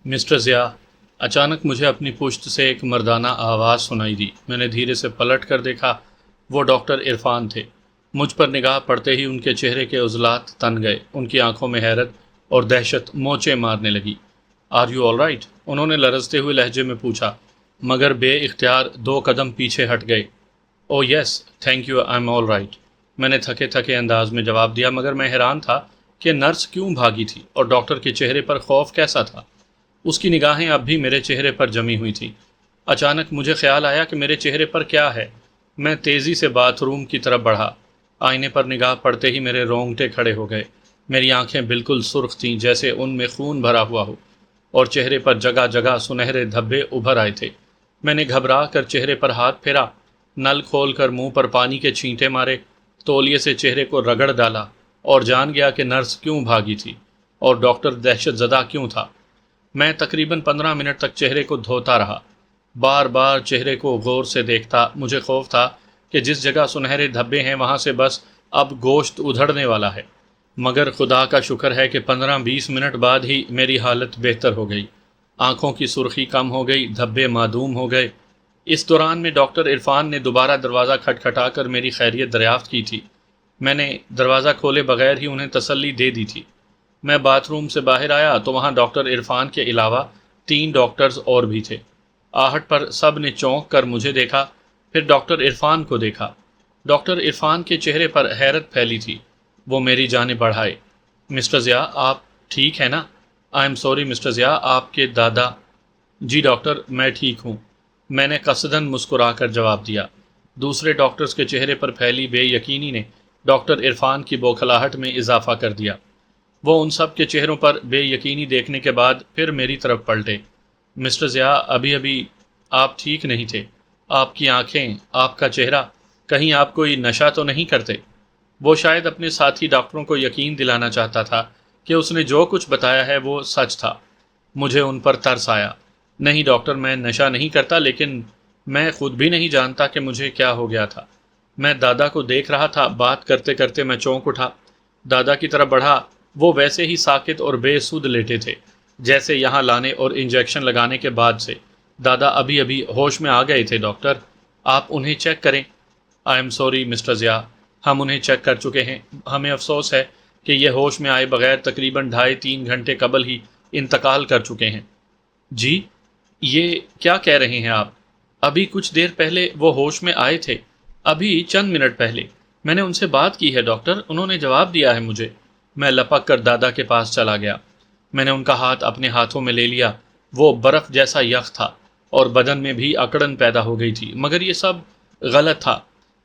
Mister Zia, اچانک مجھے اپنی پشت سے ایک مردانہ آواز سنائی دی۔ میں نے دھیرے سے پلٹ کر دیکھا، وہ ڈاکٹر عرفان تھے۔ مجھ پر نگاہ پڑتے ہی ان کے چہرے کے عضلات تن گئے، ان کی آنکھوں میں حیرت اور دہشت موچیں مارنے لگی۔ Are you all right? انہوں نے لرزتے ہوئے لہجے میں پوچھا، مگر بے اختیار 2 قدم پیچھے ہٹ گئے۔ Oh yes thank you, I am all right, میں نے تھکے تھکے انداز میں جواب دیا، مگر میں حیران تھا کہ نرس کیوں بھاگی تھی اور ڈاکٹر کے چہرے پر خوف کیسا تھا۔ اس کی نگاہیں اب بھی میرے چہرے پر جمی ہوئی تھیں۔ اچانک مجھے خیال آیا کہ میرے چہرے پر کیا ہے۔ میں تیزی سے باتھ روم کی طرف بڑھا۔ آئینے پر نگاہ پڑتے ہی میرے رونگٹے کھڑے ہو گئے۔ میری آنکھیں بالکل سرخ تھیں، جیسے ان میں خون بھرا ہوا ہو، اور چہرے پر جگہ جگہ سنہرے دھبے ابھر آئے تھے۔ میں نے گھبرا کر چہرے پر ہاتھ پھیرا، نل کھول کر منہ پر پانی کے چھینٹے مارے، تولیے سے چہرے کو رگڑ ڈالا، اور جان گیا کہ نرس کیوں بھاگی تھی اور ڈاکٹر دہشت زدہ کیوں تھا۔ میں تقریباً 15 منٹ تک چہرے کو دھوتا رہا، بار بار چہرے کو غور سے دیکھتا۔ مجھے خوف تھا کہ جس جگہ سنہرے دھبے ہیں وہاں سے بس اب گوشت ادھڑنے والا ہے، مگر خدا کا شکر ہے کہ 15-20 منٹ بعد ہی میری حالت بہتر ہو گئی۔ آنکھوں کی سرخی کم ہو گئی، دھبے معدوم ہو گئے۔ اس دوران میں ڈاکٹر عرفان نے دوبارہ دروازہ کھٹکھٹا کر میری خیریت دریافت کی تھی۔ میں نے دروازہ کھولے بغیر ہی انہیں تسلی دے دی تھی۔ میں باتھ روم سے باہر آیا تو وہاں ڈاکٹر عرفان کے علاوہ 3 ڈاکٹرز اور بھی تھے۔ آہٹ پر سب نے چونک کر مجھے دیکھا، پھر ڈاکٹر عرفان کو دیکھا۔ ڈاکٹر عرفان کے چہرے پر حیرت پھیلی تھی۔ وہ میری جانب بڑھائے۔ مسٹر ضیاء، آپ ٹھیک ہیں نا؟ I'm sorry mister Zia, آپ کے دادا۔ جی ڈاکٹر، میں ٹھیک ہوں، میں نے قصداً مسکرا کر جواب دیا۔ دوسرے ڈاکٹرز کے چہرے پر پھیلی بے یقینی نے ڈاکٹر عرفان کی بوکھلاہٹ میں اضافہ کر دیا۔ وہ ان سب کے چہروں پر بے یقینی دیکھنے کے بعد پھر میری طرف پلٹے۔ مسٹر ضیاء، ابھی آپ ٹھیک نہیں تھے۔ آپ کی آنکھیں، آپ کا چہرہ، کہیں آپ کوئی نشہ تو نہیں کرتے؟ وہ شاید اپنے ساتھی ڈاکٹروں کو یقین دلانا چاہتا تھا کہ اس نے جو کچھ بتایا ہے وہ سچ تھا۔ مجھے ان پر ترس آیا۔ نہیں ڈاکٹر، میں نشہ نہیں کرتا، لیکن میں خود بھی نہیں جانتا کہ مجھے کیا ہو گیا تھا۔ میں دادا کو دیکھ رہا تھا، بات کرتے کرتے میں چونک اٹھا، دادا کی طرف بڑھا۔ وہ ویسے ہی ساکت اور بے سود لیٹے تھے جیسے یہاں لانے اور انجیکشن لگانے کے بعد سے۔ دادا ابھی ہوش میں آ گئے تھے ڈاکٹر، آپ انہیں چیک کریں۔ I'm sorry mister Zia, ہم انہیں چیک کر چکے ہیں۔ ہمیں افسوس ہے کہ یہ ہوش میں آئے بغیر تقریباً 2.5-3 گھنٹے قبل ہی انتقال کر چکے ہیں۔ جی، یہ کیا کہہ رہے ہیں آپ؟ ابھی کچھ دیر پہلے وہ ہوش میں آئے تھے، ابھی چند منٹ پہلے۔ میں نے ان سے بات کی ہے ڈاکٹر، انہوں نے جواب دیا ہے مجھے۔ میں لپک کر دادا کے پاس چلا گیا۔ میں نے ان کا ہاتھ اپنے ہاتھوں میں لے لیا۔ وہ برف جیسا یخ تھا اور بدن میں بھی اکڑن پیدا ہو گئی تھی، مگر یہ سب غلط تھا۔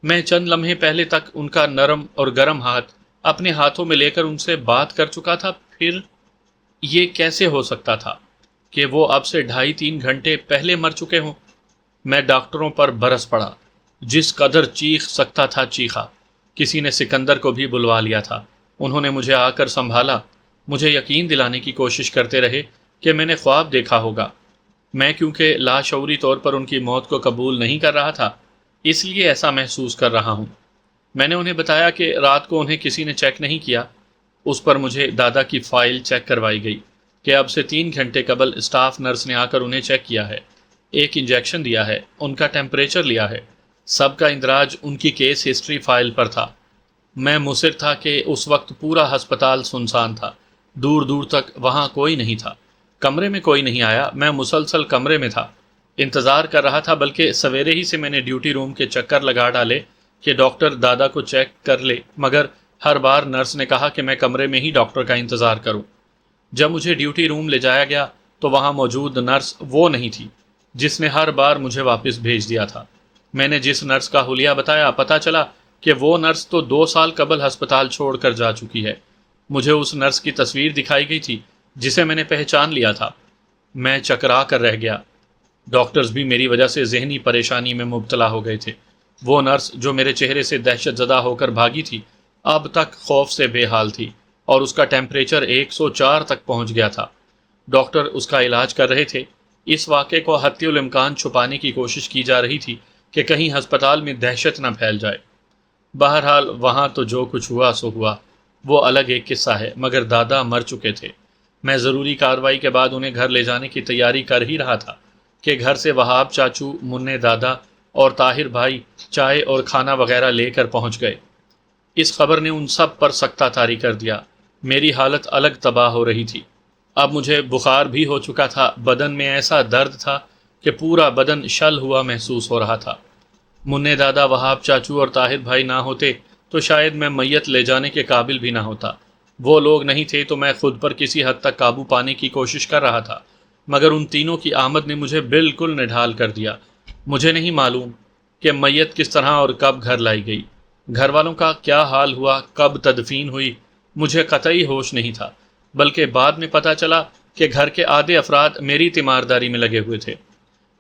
میں چند لمحے پہلے تک ان کا نرم اور گرم ہاتھ اپنے ہاتھوں میں لے کر ان سے بات کر چکا تھا، پھر یہ کیسے ہو سکتا تھا کہ وہ اب سے 2.5-3 گھنٹے پہلے مر چکے ہوں؟ میں ڈاکٹروں پر برس پڑا۔ جس قدر چیخ سکتا تھا چیخا۔ کسی نے سکندر کو بھی بلوا لیا تھا۔ انہوں نے مجھے آ کر سنبھالا، مجھے یقین دلانے کی کوشش کرتے رہے کہ میں نے خواب دیکھا ہوگا۔ میں کیونکہ لاشعوری طور پر ان کی موت کو قبول نہیں کر رہا تھا، اس لیے ایسا محسوس کر رہا ہوں۔ میں نے انہیں بتایا کہ رات کو انہیں کسی نے چیک نہیں کیا۔ اس پر مجھے دادا کی فائل چیک کروائی گئی کہ اب سے 3 گھنٹے قبل اسٹاف نرس نے آ کر انہیں چیک کیا ہے، ایک انجیکشن دیا ہے، ان کا ٹیمپریچر لیا ہے۔ سب کا اندراج ان کی کیس ہسٹری فائل پر تھا۔ میں مصر تھا کہ اس وقت پورا ہسپتال سنسان تھا، دور دور تک وہاں کوئی نہیں تھا۔ کمرے میں کوئی نہیں آیا، میں مسلسل کمرے میں تھا، انتظار کر رہا تھا، بلکہ سویرے ہی سے میں نے ڈیوٹی روم کے چکر لگا ڈالے کہ ڈاکٹر دادا کو چیک کر لے، مگر ہر بار نرس نے کہا کہ میں کمرے میں ہی ڈاکٹر کا انتظار کروں۔ جب مجھے ڈیوٹی روم لے جایا گیا تو وہاں موجود نرس وہ نہیں تھی جس نے ہر بار مجھے واپس بھیج دیا تھا۔ میں نے جس نرس کا حلیہ بتایا، پتہ چلا کہ وہ نرس تو 2 سال قبل ہسپتال چھوڑ کر جا چکی ہے۔ مجھے اس نرس کی تصویر دکھائی گئی تھی جسے میں نے پہچان لیا تھا۔ میں چکرا کر رہ گیا۔ ڈاکٹرز بھی میری وجہ سے ذہنی پریشانی میں مبتلا ہو گئے تھے۔ وہ نرس جو میرے چہرے سے دہشت زدہ ہو کر بھاگی تھی، اب تک خوف سے بے حال تھی اور اس کا ٹیمپریچر 104 تک پہنچ گیا تھا۔ ڈاکٹر اس کا علاج کر رہے تھے۔ اس واقعے کو حتی الامکان چھپانے کی کوشش کی جا رہی تھی کہ کہیں ہسپتال میں دہشت نہ پھیل جائے۔ بہرحال وہاں تو جو کچھ ہوا سو ہوا، وہ الگ ایک قصہ ہے، مگر دادا مر چکے تھے۔ میں ضروری کارروائی کے بعد انہیں گھر لے جانے کی تیاری کر ہی رہا تھا کہ گھر سے وہاب چاچو، منع دادا اور طاہر بھائی چائے اور کھانا وغیرہ لے کر پہنچ گئے۔ اس خبر نے ان سب پر سکتہ طاری کر دیا۔ میری حالت الگ تباہ ہو رہی تھی۔ اب مجھے بخار بھی ہو چکا تھا، بدن میں ایسا درد تھا کہ پورا بدن شل ہوا محسوس ہو رہا تھا۔ منع دادا، وہاب چاچو اور طاہر بھائی نہ ہوتے تو شاید میں میت لے جانے کے قابل بھی نہ ہوتا۔ وہ لوگ نہیں تھے تو میں خود پر کسی حد تک قابو پانے کی کوشش کر رہا تھا، مگر ان تینوں کی آمد نے مجھے بالکل نڈھال کر دیا۔ مجھے نہیں معلوم کہ میت کس طرح اور کب گھر لائی گئی، گھر والوں کا کیا حال ہوا، کب تدفین ہوئی، مجھے قطعی ہوش نہیں تھا، بلکہ بعد میں پتہ چلا کہ گھر کے آدھے افراد میری تیمارداری میں لگے ہوئے تھے۔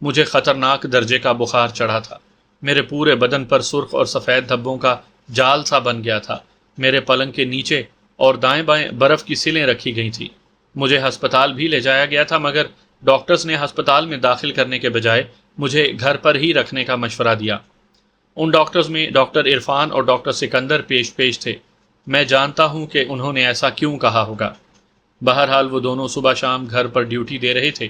مجھے خطرناک درجے کا بخار چڑھا تھا، میرے پورے بدن پر سرخ اور سفید دھبوں کا جال سا بن گیا تھا۔ میرے پلنگ کے نیچے اور دائیں بائیں برف کی سلیں رکھی گئی تھیں۔ مجھے ہسپتال بھی لے جایا گیا تھا، مگر ڈاکٹرز نے ہسپتال میں داخل کرنے کے بجائے مجھے گھر پر ہی رکھنے کا مشورہ دیا۔ ان ڈاکٹرز میں ڈاکٹر عرفان اور ڈاکٹر سکندر پیش تھے۔ میں جانتا ہوں کہ انہوں نے ایسا کیوں کہا ہوگا۔ بہرحال وہ دونوں صبح شام گھر پر ڈیوٹی دے رہے تھے۔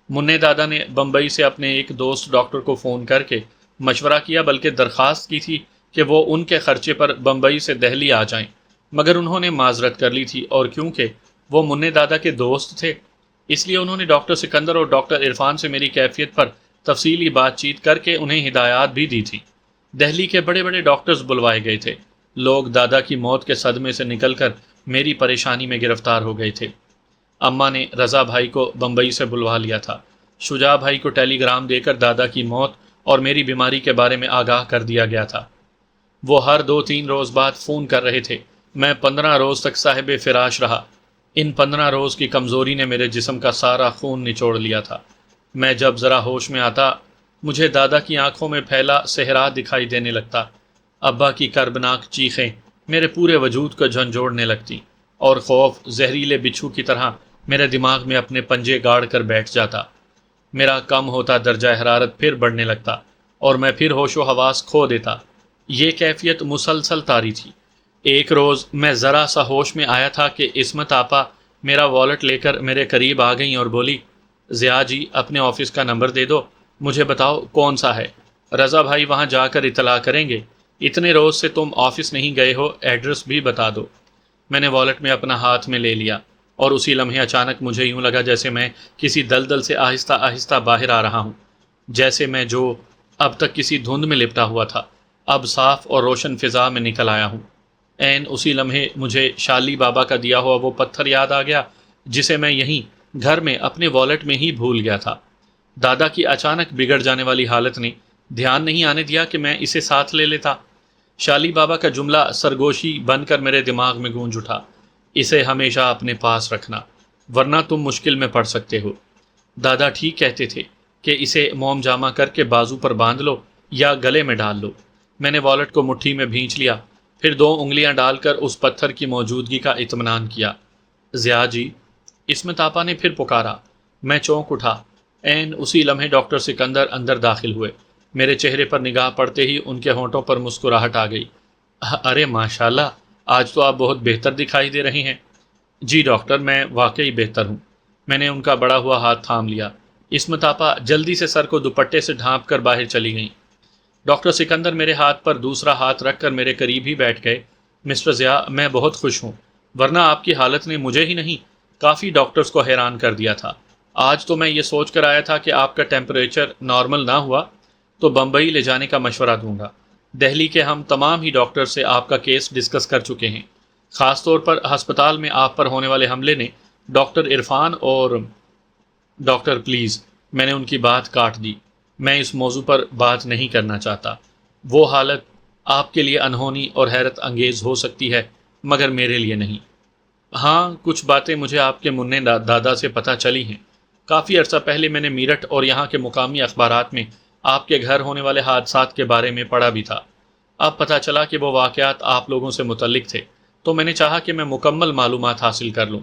منع دادا نے بمبئی سے اپنے ایک دوست ڈاکٹر کو فون کر کے مشورہ کیا، بلکہ درخواست کی تھی کہ وہ ان کے خرچے پر بمبئی سے دہلی آ جائیں، مگر انہوں نے معذرت کر لی تھی، اور کیونکہ وہ منع دادا کے دوست تھے اس لیے انہوں نے ڈاکٹر سکندر اور ڈاکٹر عرفان سے میری کیفیت پر تفصیلی بات چیت کر کے انہیں ہدایات بھی دی تھی۔ دہلی کے بڑے بڑے ڈاکٹرز بلوائے گئے تھے۔ لوگ دادا کی موت کے صدمے سے نکل کر میری پریشانی میں گرفتار ہو گئے تھے۔ اماں نے رضا بھائی کو بمبئی سے بلوا لیا تھا۔ شجاع بھائی کو ٹیلی گرام دے کر دادا کی موت اور میری بیماری کے بارے میں آگاہ کر دیا گیا تھا۔ وہ ہر 2-3 روز بعد فون کر رہے تھے۔ میں 15 روز تک صاحب فراش رہا۔ ان 15 روز کی کمزوری نے میرے جسم کا سارا خون نچوڑ لیا تھا۔ میں جب ذرا ہوش میں آتا، مجھے دادا کی آنکھوں میں پھیلا صحرا دکھائی دینے لگتا۔ ابا کی کربناک چیخیں میرے پورے وجود کو جھنجھوڑنے لگتی، اور خوف زہریلے بچھو کی طرح میرے دماغ میں اپنے پنجے گاڑ کر بیٹھ جاتا۔ میرا کم ہوتا درجہ حرارت پھر بڑھنے لگتا، اور میں پھر ہوش و حواس کھو دیتا۔ یہ کیفیت مسلسل طاری تھی۔ ایک روز میں ذرا سا ہوش میں آیا تھا کہ عصمت آپا میرا والٹ لے کر میرے قریب آ گئیں اور بولی، ضیاء جی، اپنے آفس کا نمبر دے دو، مجھے بتاؤ کون سا ہے، رضا بھائی وہاں جا کر اطلاع کریں گے، اتنے روز سے تم آفس نہیں گئے ہو، ایڈریس بھی بتا دو۔ میں نے والٹ میں اپنا ہاتھ میں لے لیا، اور اسی لمحے اچانک مجھے یوں لگا جیسے میں کسی دلدل سے آہستہ آہستہ باہر آ رہا ہوں، جیسے میں جو اب تک کسی دھند میں لپٹا ہوا تھا اب صاف اور روشن فضا میں نکل آیا ہوں۔ عین اسی لمحے مجھے شالی بابا کا دیا ہوا وہ پتھر یاد آ گیا جسے میں یہیں گھر میں اپنے والٹ میں ہی بھول گیا تھا۔ دادا کی اچانک بگڑ جانے والی حالت نے دھیان نہیں آنے دیا کہ میں اسے ساتھ لے لیتا۔ شالی بابا کا جملہ سرگوشی بن کر میرے دماغ میں گونج اٹھا، اسے ہمیشہ اپنے پاس رکھنا ورنہ تم مشکل میں پڑ سکتے ہو۔ دادا ٹھیک کہتے تھے کہ اسے موم جامہ کر کے بازو پر باندھ لو یا گلے میں ڈال لو۔ میں نے والٹ کو مٹھی میں بھینچ لیا، پھر 2 انگلیاں ڈال کر اس پتھر کی موجودگی کا اطمینان کیا۔ ضیاء جی، عصمت آپا نے پھر پکارا۔ میں چونک اٹھا۔ عین اسی لمحے ڈاکٹر سکندر اندر داخل ہوئے۔ میرے چہرے پر نگاہ پڑتے ہی ان کے ہونٹوں پر مسکراہٹ آ گئی۔ ارے ماشاءاللہ، آج تو آپ بہت بہتر دکھائی دے رہے ہیں۔ جی ڈاکٹر، میں واقعی بہتر ہوں۔ میں نے ان کا بڑا ہوا ہاتھ تھام لیا۔ عصمت آپا جلدی سے سر کو دوپٹے سے ڈھانپ کر باہر چلی گئیں۔ ڈاکٹر سکندر میرے ہاتھ پر دوسرا ہاتھ رکھ کر میرے قریب ہی بیٹھ گئے۔ مسٹر ضیاء، میں بہت خوش ہوں، ورنہ آپ کی حالت نے مجھے ہی نہیں کافی ڈاکٹرز کو حیران کر دیا تھا۔ آج تو میں یہ سوچ کر آیا تھا کہ آپ کا ٹیمپریچر نارمل نہ ہوا تو بمبئی لے جانے کا مشورہ دوں گا۔ دہلی کے ہم تمام ہی ڈاکٹر سے آپ کا کیس ڈسکس کر چکے ہیں۔ خاص طور پر ہسپتال میں آپ پر ہونے والے حملے نے ڈاکٹر عرفان اور ڈاکٹر پلیز، میں نے ان کی بات کاٹ دی، میں اس موضوع پر بات نہیں کرنا چاہتا۔ وہ حالت آپ کے لیے انہونی اور حیرت انگیز ہو سکتی ہے، مگر میرے لیے نہیں۔ ہاں، کچھ باتیں مجھے آپ کے منع دادا سے پتہ چلی ہیں۔ کافی عرصہ پہلے میں نے میرٹھ اور یہاں کے مقامی اخبارات میں آپ کے گھر ہونے والے حادثات کے بارے میں پڑھا بھی تھا۔ اب پتہ چلا کہ وہ واقعات آپ لوگوں سے متعلق تھے، تو میں نے چاہا کہ میں مکمل معلومات حاصل کر لوں۔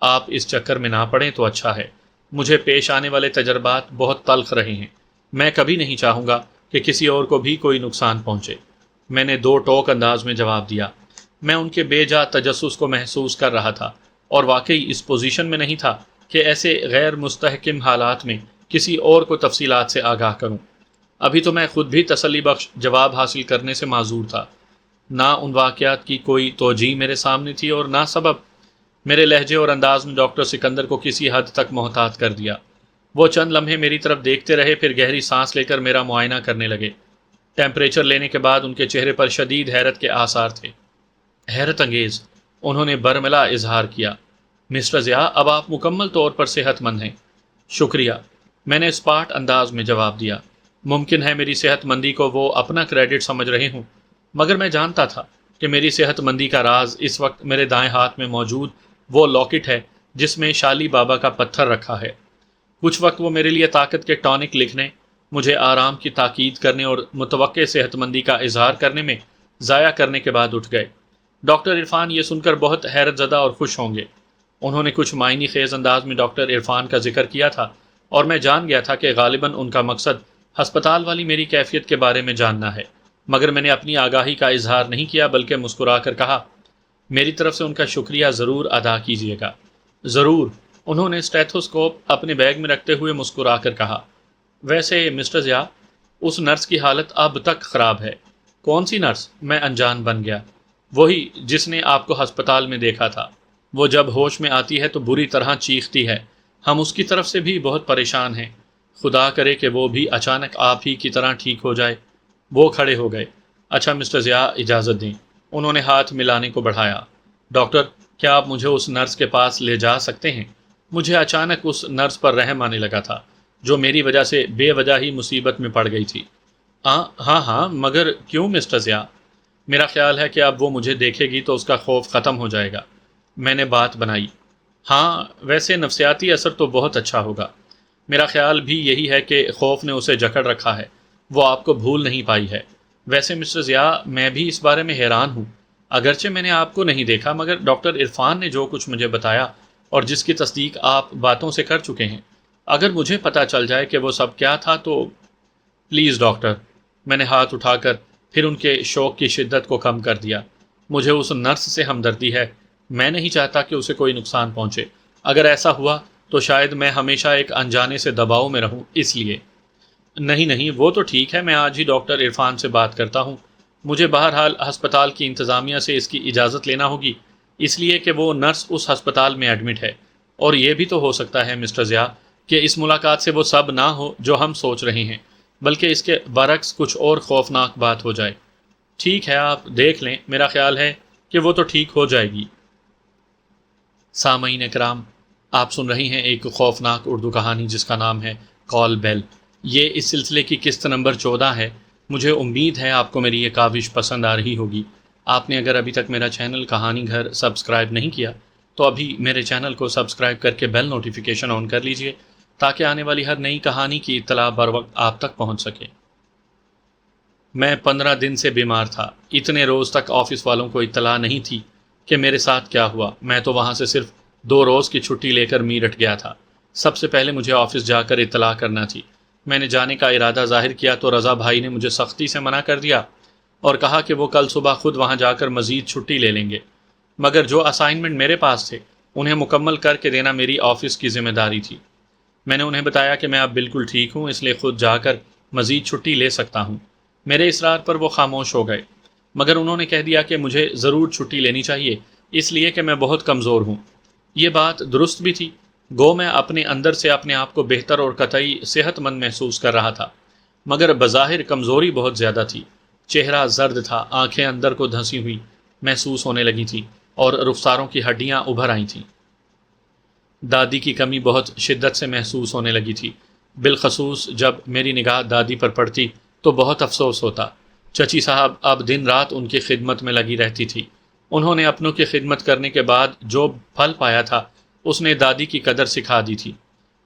آپ اس چکر میں نہ پڑیں تو اچھا ہے۔ مجھے پیش آنے والے تجربات بہت تلخ رہے ہیں۔ میں کبھی نہیں چاہوں گا کہ کسی اور کو بھی کوئی نقصان پہنچے۔ میں نے 2 ٹوک انداز میں جواب دیا۔ میں ان کے بے جا تجسس کو محسوس کر رہا تھا، اور واقعی اس پوزیشن میں نہیں تھا کہ ایسے غیر مستحکم حالات میں کسی اور کو تفصیلات سے آگاہ کروں۔ ابھی تو میں خود بھی تسلی بخش جواب حاصل کرنے سے معذور تھا۔ نہ ان واقعات کی کوئی توجیہ میرے سامنے تھی اور نہ سبب۔ میرے لہجے اور انداز میں ڈاکٹر سکندر کو کسی حد تک محتاط کر دیا۔ وہ چند لمحے میری طرف دیکھتے رہے، پھر گہری سانس لے کر میرا معائنہ کرنے لگے۔ ٹیمپریچر لینے کے بعد ان کے چہرے پر شدید حیرت کے آثار تھے۔ حیرت انگیز، انہوں نے برملا اظہار کیا۔ مسٹر ضیاء، اب آپ مکمل طور پر صحت مند ہیں۔ شکریہ، میں نے اسپاٹ انداز میں جواب دیا۔ ممکن ہے میری صحت مندی کو وہ اپنا کریڈٹ سمجھ رہے ہوں، مگر میں جانتا تھا کہ میری صحت مندی کا راز اس وقت میرے دائیں ہاتھ میں موجود وہ لاکٹ ہے جس میں شالی بابا کا پتھر رکھا ہے۔ کچھ وقت وہ میرے لیے طاقت کے ٹانک لکھنے، مجھے آرام کی تاکید کرنے اور متوقع صحت مندی کا اظہار کرنے میں ضائع کرنے کے بعد اٹھ گئے۔ ڈاکٹر عرفان یہ سن کر بہت حیرت زدہ اور خوش ہوں گے۔ انہوں نے کچھ معنی خیز انداز میں ڈاکٹر عرفان کا ذکر کیا تھا اور میں جان گیا تھا کہ غالباً ان کا مقصد ہسپتال والی میری کیفیت کے بارے میں جاننا ہے، مگر میں نے اپنی آگاہی کا اظہار نہیں کیا بلکہ مسکرا کر کہا، میری طرف سے ان کا شکریہ ضرور ادا کیجیے گا۔ ضرور، انہوں نے اسٹیتھوسکوپ اپنے بیگ میں رکھتے ہوئے مسکرا کر کہا۔ ویسے مسٹر ضیاء، اس نرس کی حالت اب تک خراب ہے۔ کون سی نرس؟ میں انجان بن گیا۔ وہی جس نے آپ کو ہسپتال میں دیکھا تھا۔ وہ جب ہوش میں آتی ہے تو بری طرح چیختی ہے۔ ہم اس کی طرف سے بھی بہت پریشان ہیں۔ خدا کرے کہ وہ بھی اچانک آپ ہی کی طرح ٹھیک ہو جائے۔ وہ کھڑے ہو گئے۔ اچھا مسٹر ضیاء، اجازت دیں۔ انہوں نے ہاتھ ملانے کو بڑھایا۔ ڈاکٹر، کیا آپ مجھے اس نرس کے پاس لے جا سکتے ہیں؟ مجھے اچانک اس نرس پر رحم آنے لگا تھا جو میری وجہ سے بے وجہ ہی مصیبت میں پڑ گئی تھی۔ ہاں، مگر کیوں مسٹر ضیاء؟ میرا خیال ہے کہ اب وہ مجھے دیکھے گی تو اس کا خوف ختم ہو جائے گا۔ میں نے بات بنائی۔ ہاں، ویسے نفسیاتی اثر تو بہت اچھا ہوگا۔ میرا خیال بھی یہی ہے کہ خوف نے اسے جکڑ رکھا ہے، وہ آپ کو بھول نہیں پائی ہے۔ ویسے مسٹر ضیاء، میں بھی اس بارے میں حیران ہوں۔ اگرچہ میں نے آپ کو نہیں دیکھا، مگر ڈاکٹر عرفان نے جو کچھ مجھے بتایا اور جس کی تصدیق آپ باتوں سے کر چکے ہیں، اگر مجھے پتہ چل جائے کہ وہ سب کیا تھا تو… پلیز ڈاکٹر، میں نے ہاتھ اٹھا کر پھر ان کے شوق کی شدت کو کم کر دیا۔ مجھے اس نرس سے ہمدردی ہے، میں نہیں چاہتا کہ اسے کوئی نقصان پہنچے۔ اگر ایسا ہوا تو شاید میں ہمیشہ ایک انجانے سے دباؤ میں رہوں، اس لیے… نہیں، وہ تو ٹھیک ہے، میں آج ہی ڈاکٹر عرفان سے بات کرتا ہوں۔ مجھے بہرحال ہسپتال کی انتظامیہ سے اس کی اجازت لینا ہوگی، اس لیے کہ وہ نرس اس ہسپتال میں ایڈمٹ ہے۔ اور یہ بھی تو ہو سکتا ہے مسٹر ضیاء کہ اس ملاقات سے وہ سب نہ ہو جو ہم سوچ رہے ہیں، بلکہ اس کے برعکس کچھ اور خوفناک بات ہو جائے۔ ٹھیک ہے، آپ دیکھ لیں، میرا خیال ہے کہ وہ تو ٹھیک ہو جائے گی۔ سامعین اکرام، آپ سن رہی ہیں ایک خوفناک اردو کہانی جس کا نام ہے کال بیل۔ یہ اس سلسلے کی قسط نمبر 14 ہے۔ مجھے امید ہے آپ کو میری یہ کاوش پسند آ رہی ہوگی۔ آپ نے اگر ابھی تک میرا چینل کہانی گھر سبسکرائب نہیں کیا تو ابھی میرے چینل کو سبسکرائب کر کے بیل نوٹیفیکیشن آن کر لیجئے تاکہ آنے والی ہر نئی کہانی کی اطلاع بر وقت آپ تک پہنچ سکے۔ میں 15 دن سے بیمار تھا۔ اتنے روز تک آفس والوں کو اطلاع نہیں تھی کہ میرے ساتھ کیا ہوا۔ میں تو وہاں سے صرف 2 روز کی چھٹی لے کر میرٹھ گیا تھا۔ سب سے پہلے مجھے آفس جا کر اطلاع کرنا تھی۔ میں نے جانے کا ارادہ ظاہر کیا تو رضا بھائی نے مجھے سختی سے منع کر دیا اور کہا کہ وہ کل صبح خود وہاں جا کر مزید چھٹی لے لیں گے، مگر جو اسائنمنٹ میرے پاس تھے انہیں مکمل کر کے دینا میری آفس کی ذمہ داری تھی۔ میں نے انہیں بتایا کہ میں اب بالکل ٹھیک ہوں، اس لیے خود جا کر مزید چھٹی لے سکتا ہوں۔ میرے اصرار پر وہ خاموش ہو گئے، مگر انہوں نے کہہ دیا کہ مجھے ضرور چھٹی لینی چاہیے، اس لیے کہ میں بہت کمزور ہوں۔ یہ بات درست بھی تھی، گو میں اپنے اندر سے اپنے آپ کو بہتر اور قطعی صحت مند محسوس کر رہا تھا، مگر بظاہر کمزوری بہت زیادہ تھی۔ چہرہ زرد تھا، آنکھیں اندر کو دھنسی ہوئی محسوس ہونے لگی تھیں اور رخساروں کی ہڈیاں ابھر آئی تھیں۔ دادی کی کمی بہت شدت سے محسوس ہونے لگی تھی، بالخصوص جب میری نگاہ دادی پر پڑتی تو بہت افسوس ہوتا۔ چچی صاحب اب دن رات ان کی خدمت میں لگی رہتی تھی۔ انہوں نے اپنوں کی خدمت کرنے کے بعد جو پھل پایا تھا اس نے دادی کی قدر سکھا دی تھی۔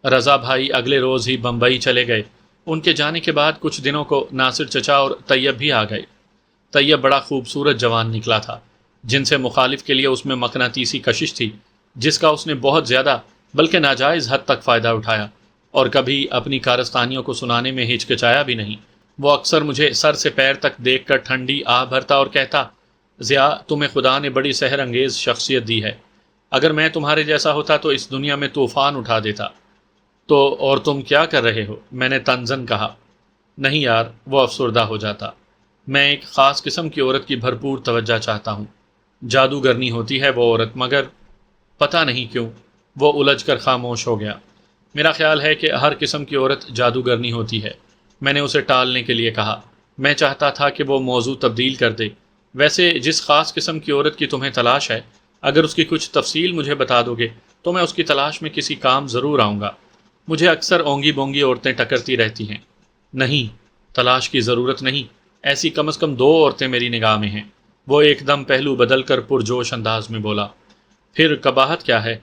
رضا بھائی اگلے روز ہی بمبئی چلے گئے۔ ان کے جانے کے بعد کچھ دنوں کو ناصر چچا اور طیب بھی آ گئے۔ طیب بڑا خوبصورت جوان نکلا تھا، جن سے مخالف کے لیے اس میں مقناطیسی کشش تھی، جس کا اس نے بہت زیادہ بلکہ ناجائز حد تک فائدہ اٹھایا اور کبھی اپنی کارستانیوں کو سنانے میں ہچکچایا بھی نہیں۔ وہ اکثر مجھے سر سے پیر تک دیکھ کر ٹھنڈی آہ بھرتا اور کہتا، ضیاء، تمہیں خدا نے بڑی سحر انگیز شخصیت دی ہے۔ اگر میں تمہارے جیسا ہوتا تو اس دنیا میں طوفان اٹھا دیتا۔ تو اور تم کیا کر رہے ہو؟ میں نے طنزاً کہا۔ نہیں یار، وہ افسردہ ہو جاتا۔ میں ایک خاص قسم کی عورت کی بھرپور توجہ چاہتا ہوں۔ جادوگرنی ہوتی ہے وہ عورت، مگر پتہ نہیں کیوں وہ الجھ کر خاموش ہو گیا۔ میرا خیال ہے کہ ہر قسم کی عورت جادوگرنی ہوتی ہے، میں نے اسے ٹالنے کے لیے کہا۔ میں چاہتا تھا کہ وہ موضوع تبدیل کر دے۔ ویسے جس خاص قسم کی عورت کی تمہیں تلاش ہے، اگر اس کی کچھ تفصیل مجھے بتا دو گے تو میں اس کی تلاش میں کسی کام ضرور آؤں گا۔ مجھے اکثر اونگی بونگی عورتیں ٹکرتی رہتی ہیں۔ نہیں، تلاش کی ضرورت نہیں، ایسی کم از کم 2 عورتیں میری نگاہ میں ہیں۔ وہ ایک دم پہلو بدل کر پرجوش انداز میں بولا۔ پھر قباحت کیا ہے؟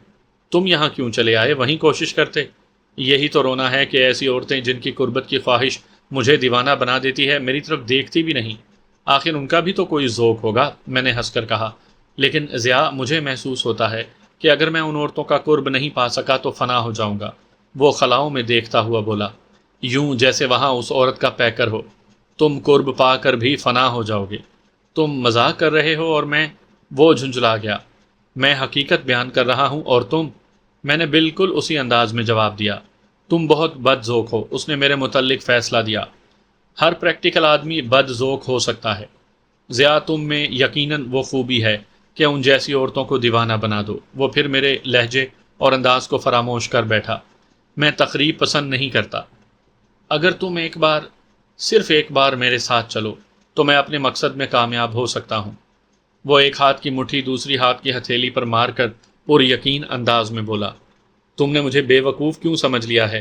تم یہاں کیوں چلے آئے؟ وہیں کوشش کرتے۔ یہی تو رونا ہے کہ ایسی عورتیں جن کی قربت کی خواہش مجھے دیوانہ بنا دیتی ہے میری طرف دیکھتی بھی نہیں۔ آخر ان کا بھی تو کوئی ذوق ہوگا، میں نے ہنس کر کہا۔ لیکن ضیاء، مجھے محسوس ہوتا ہے کہ اگر میں ان عورتوں کا قرب نہیں پا سکا تو فنا ہو جاؤں گا۔ وہ خلاؤں میں دیکھتا ہوا بولا، یوں جیسے وہاں اس عورت کا پیکر ہو۔ تم قرب پا کر بھی فنا ہو جاؤ گے؟ تم مذاق کر رہے ہو؟ اور وہ جھنجھلا گیا۔ میں حقیقت بیان کر رہا ہوں، اور تم؟ میں نے بالکل اسی انداز میں جواب دیا۔ تم بہت بد ذوق ہو، اس نے میرے متعلق فیصلہ دیا۔ ہر پریکٹیکل آدمی بد ذوق ہو سکتا ہے ضیاء، تم میں یقیناً وہ خوبی ہے کہ ان جیسی عورتوں کو دیوانہ بنا دو۔ وہ پھر میرے لہجے اور انداز کو فراموش کر بیٹھا۔ میں تقریب پسند نہیں کرتا۔ اگر تم صرف ایک بار میرے ساتھ چلو تو میں اپنے مقصد میں کامیاب ہو سکتا ہوں۔ وہ ایک ہاتھ کی مٹھی دوسری ہاتھ کی ہتھیلی پر مار کر پر یقین انداز میں بولا، تم نے مجھے بے وقوف کیوں سمجھ لیا ہے؟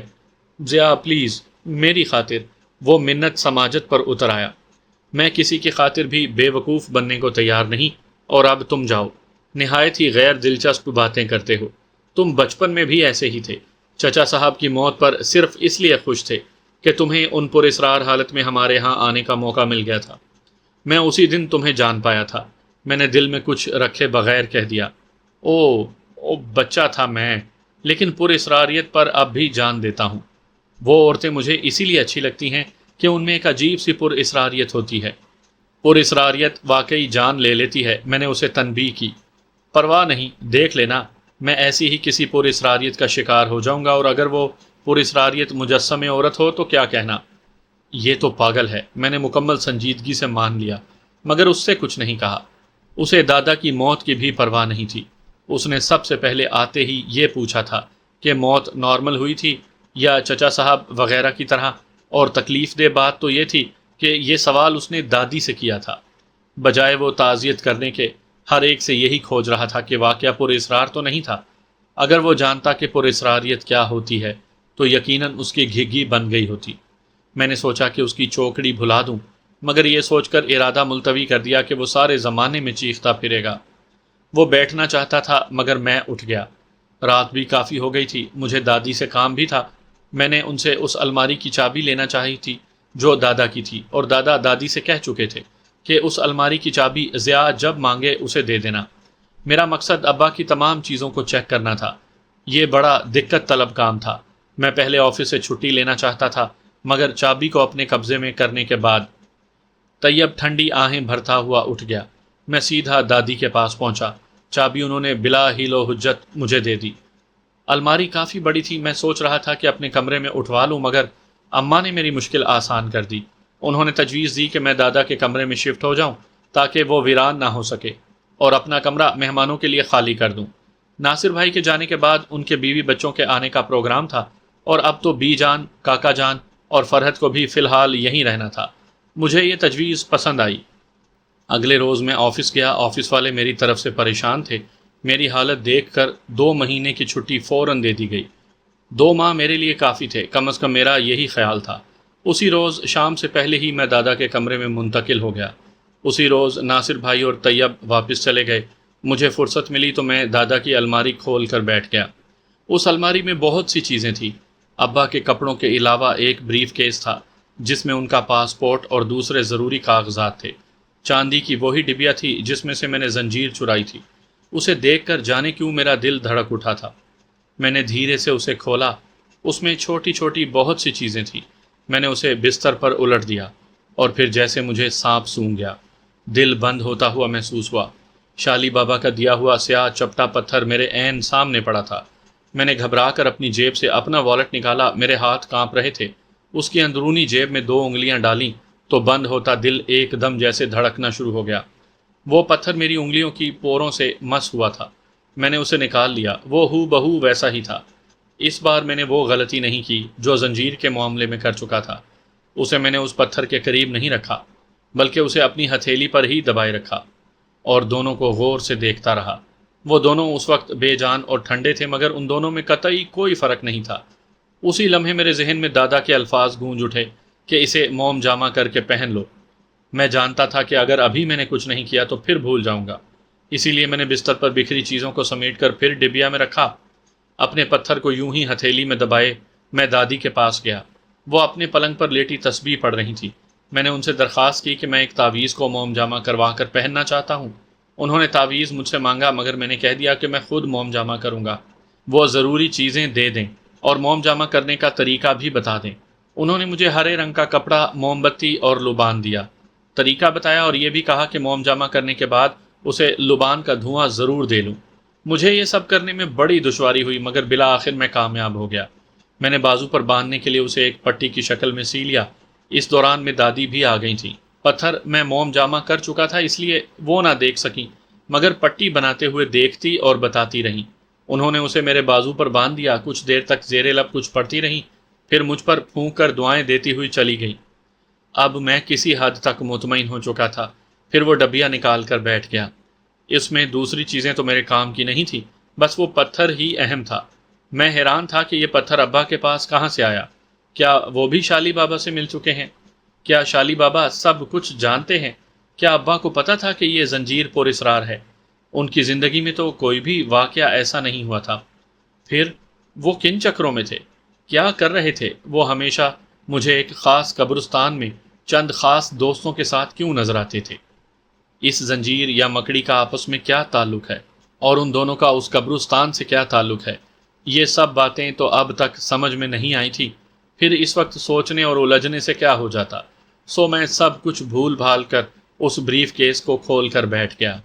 ضیاء پلیز، میری خاطر۔ وہ منت سماجت پر اتر آیا۔ میں کسی کی خاطر بھی بے وقوف بننے کو تیار نہیں، اور اب تم جاؤ۔ نہایت ہی غیر دلچسپ باتیں کرتے ہو۔ تم بچپن میں بھی ایسے ہی تھے۔ چچا صاحب کی موت پر صرف اس لیے خوش تھے کہ تمہیں ان پر اسرار حالت میں ہمارے ہاں آنے کا موقع مل گیا تھا۔ میں اسی دن تمہیں جان پایا تھا۔ میں نے دل میں کچھ رکھے بغیر کہہ دیا، او بچہ تھا میں، لیکن پر اسراریت پر اب بھی جان دیتا ہوں۔ وہ عورتیں مجھے اسی لیے اچھی لگتی ہیں کہ ان میں ایک عجیب سی پر اسراریت ہوتی ہے۔ پر اسراریت واقعی جان لے لیتی ہے، میں نے اسے تنبیہ کی۔ پرواہ نہیں، دیکھ لینا، میں ایسی ہی کسی پر اسراریت کا شکار ہو جاؤں گا، اور اگر وہ پر اسراریت مجسم عورت ہو تو کیا کہنا؟ یہ تو پاگل ہے، میں نے مکمل سنجیدگی سے مان لیا، مگر اس سے کچھ نہیں کہا۔ اسے دادا کی موت کی بھی پرواہ نہیں تھی۔ اس نے سب سے پہلے آتے ہی یہ پوچھا تھا کہ موت نارمل ہوئی تھی یا چچا صاحب وغیرہ کی طرح، اور تکلیف دہ بات تو یہ تھی کہ یہ سوال اس نے دادی سے کیا تھا۔ بجائے وہ تعزیت کرنے کے، ہر ایک سے یہی کھوج رہا تھا کہ واقعہ پر اسرار تو نہیں تھا۔ اگر وہ جانتا کہ پر اسراریت کیا ہوتی ہے تو یقیناً اس کی گھگی بن گئی ہوتی۔ میں نے سوچا کہ اس کی چوکڑی بھلا دوں، مگر یہ سوچ کر ارادہ ملتوی کر دیا کہ وہ سارے زمانے میں چیختا پھرے گا۔ وہ بیٹھنا چاہتا تھا مگر میں اٹھ گیا۔ رات بھی کافی ہو گئی تھی، مجھے دادی سے کام بھی تھا۔ میں نے ان سے اس الماری کی چابی لینا چاہی تھی جو دادا کی تھی، اور دادا دادی سے کہہ چکے تھے کہ اس الماری کی چابی ضیاء جب مانگے اسے دے دینا۔ میرا مقصد ابا کی تمام چیزوں کو چیک کرنا تھا۔ یہ بڑا دقت طلب کام تھا۔ میں پہلے آفس سے چھٹی لینا چاہتا تھا، مگر چابی کو اپنے قبضے میں کرنے کے بعد طیب ٹھنڈی آہیں بھرتا ہوا اٹھ گیا۔ میں سیدھا دادی کے پاس پہنچا۔ چابی انہوں نے بلا حیل و حجت مجھے دے دی۔ الماری کافی بڑی تھی، میں سوچ رہا تھا کہ اپنے کمرے میں اٹھوا لوں، مگر اماں نے میری مشکل آسان کر دی۔ انہوں نے تجویز دی کہ میں دادا کے کمرے میں شفٹ ہو جاؤں تاکہ وہ ویران نہ ہو سکے، اور اپنا کمرہ مہمانوں کے لیے خالی کر دوں۔ ناصر بھائی کے جانے کے بعد ان کے بیوی بچوں کے آنے کا پروگرام تھا، اور اب تو بی جان، کاکا جان اور فرحت کو بھی فی الحال یہیں رہنا تھا۔ مجھے یہ تجویز پسند آئی۔ اگلے روز میں آفس گیا۔ آفس والے میری طرف سے پریشان تھے۔ میری حالت دیکھ کر 2 مہینے کی چھٹی فوراً دے دی گئی۔ 2 ماہ میرے لیے کافی تھے، کم از کم میرا یہی خیال تھا۔ اسی روز شام سے پہلے ہی میں دادا کے کمرے میں منتقل ہو گیا۔ اسی روز ناصر بھائی اور طیب واپس چلے گئے۔ مجھے فرصت ملی تو میں دادا کی الماری کھول کر بیٹھ گیا۔ اس الماری میں بہت سی چیزیں تھیں۔ ابا کے کپڑوں کے علاوہ ایک بریف کیس تھا جس میں ان کا پاسپورٹ اور دوسرے ضروری کاغذات تھے۔ چاندی کی وہی ڈبیا تھی جس میں سے میں نے زنجیر چرائی تھی۔ اسے دیکھ کر جانے کیوں میرا دل دھڑک اٹھا تھا۔ میں نے دھیرے سے اسے کھولا۔ اس میں چھوٹی چھوٹی بہت سی چیزیں تھیں۔ میں نے اسے بستر پر الٹ دیا، اور پھر جیسے مجھے سانپ سونگھ گیا۔ دل بند ہوتا ہوا محسوس ہوا۔ شالی بابا کا دیا ہوا سیاہ چپٹا پتھر میرے عین سامنے پڑا تھا۔ میں نے گھبرا کر اپنی جیب سے اپنا والٹ نکالا، میرے ہاتھ کانپ رہے تھے۔ اس کی اندرونی جیب میں 2 انگلیاں ڈالیں تو بند ہوتا دل ایک دم جیسے دھڑکنا شروع ہو گیا۔ وہ پتھر میری انگلیوں کی پوروں سے مس ہوا تھا۔ میں نے اسے نکال لیا، وہ ہو بہو ویسا ہی تھا۔ اس بار میں نے وہ غلطی نہیں کی جو زنجیر کے معاملے میں کر چکا تھا۔ اسے میں نے اس پتھر کے قریب نہیں رکھا، بلکہ اسے اپنی ہتھیلی پر ہی دبائے رکھا اور دونوں کو غور سے دیکھتا رہا۔ وہ دونوں اس وقت بے جان اور ٹھنڈے تھے، مگر ان دونوں میں قطعی کوئی فرق نہیں تھا۔ اسی لمحے میرے ذہن میں دادا کے الفاظ گونج اٹھے کہ اسے موم جامہ کر کے پہن لو۔ میں جانتا تھا کہ اگر ابھی میں نے کچھ نہیں کیا تو پھر بھول جاؤں گا، اسی لیے میں نے بستر پر بکھری چیزوں کو سمیٹ کر پھر ڈبیا میں رکھا۔ اپنے پتھر کو یوں ہی ہتھیلی میں دبائے میں دادی کے پاس گیا۔ وہ اپنے پلنگ پر لیٹی تسبیح پڑھ رہی تھی۔ میں نے ان سے درخواست کی کہ میں ایک تعویذ کو موم جامہ کروا کر پہننا چاہتا ہوں۔ انہوں نے تعویذ مجھ سے مانگا، مگر میں نے کہہ دیا کہ میں خود موم جامہ کروں گا۔ وہ ضروری چیزیں دے دیں اور موم جامہ کرنے کا طریقہ بھی بتا دیں۔ انہوں نے مجھے ہرے رنگ کا کپڑا، موم بتی اور لبان دیا، طریقہ بتایا اور یہ بھی کہا کہ موم جامہ کرنے کے بعد اسے لبان کا دھواں ضرور دے لوں۔ مجھے یہ سب کرنے میں بڑی دشواری ہوئی، مگر بالآخر میں کامیاب ہو گیا۔ میں نے بازو پر باندھنے کے لیے اسے ایک پٹی کی شکل میں سی لیا۔ اس دوران میں دادی بھی آ گئی تھی۔ پتھر میں موم جامہ کر چکا تھا، اس لیے وہ نہ دیکھ سکیں، مگر پٹی بناتے ہوئے دیکھتی اور بتاتی رہیں۔ انہوں نے اسے میرے بازو پر باندھ دیا، کچھ دیر تک زیر لب کچھ پڑتی رہیں، پھر مجھ پر پھونک کر دعائیں دیتی ہوئی چلی گئیں۔ اب میں کسی حد تک مطمئن ہو چکا تھا۔ پھر وہ ڈبیا نکال کر بیٹھ گیا۔ اس میں دوسری چیزیں تو میرے کام کی نہیں تھی، بس وہ پتھر ہی اہم تھا۔ میں حیران تھا کہ یہ پتھر ابا کے پاس کہاں سے آیا۔ کیا وہ بھی شالی بابا سے مل چکے ہیں؟ کیا شالی بابا سب کچھ جانتے ہیں؟ کیا ابا کو پتا تھا کہ یہ زنجیر پر اسرار ہے؟ ان کی زندگی میں تو کوئی بھی واقعہ ایسا نہیں ہوا تھا۔ پھر وہ کن چکروں میں تھے؟ کیا کر رہے تھے؟ وہ ہمیشہ مجھے ایک خاص قبرستان میں چند خاص دوستوں کے ساتھ کیوں نظر آتے تھے؟ اس زنجیر یا مکڑی کا آپس میں کیا تعلق ہے؟ اور ان دونوں کا اس قبرستان سے کیا تعلق ہے؟ یہ سب باتیں تو اب تک سمجھ میں نہیں آئی تھی، پھر اس وقت سوچنے اور الجھنے سے کیا ہو جاتا۔ سو میں سب کچھ بھول بھال کر اس بریف کیس کو کھول کر بیٹھ گیا۔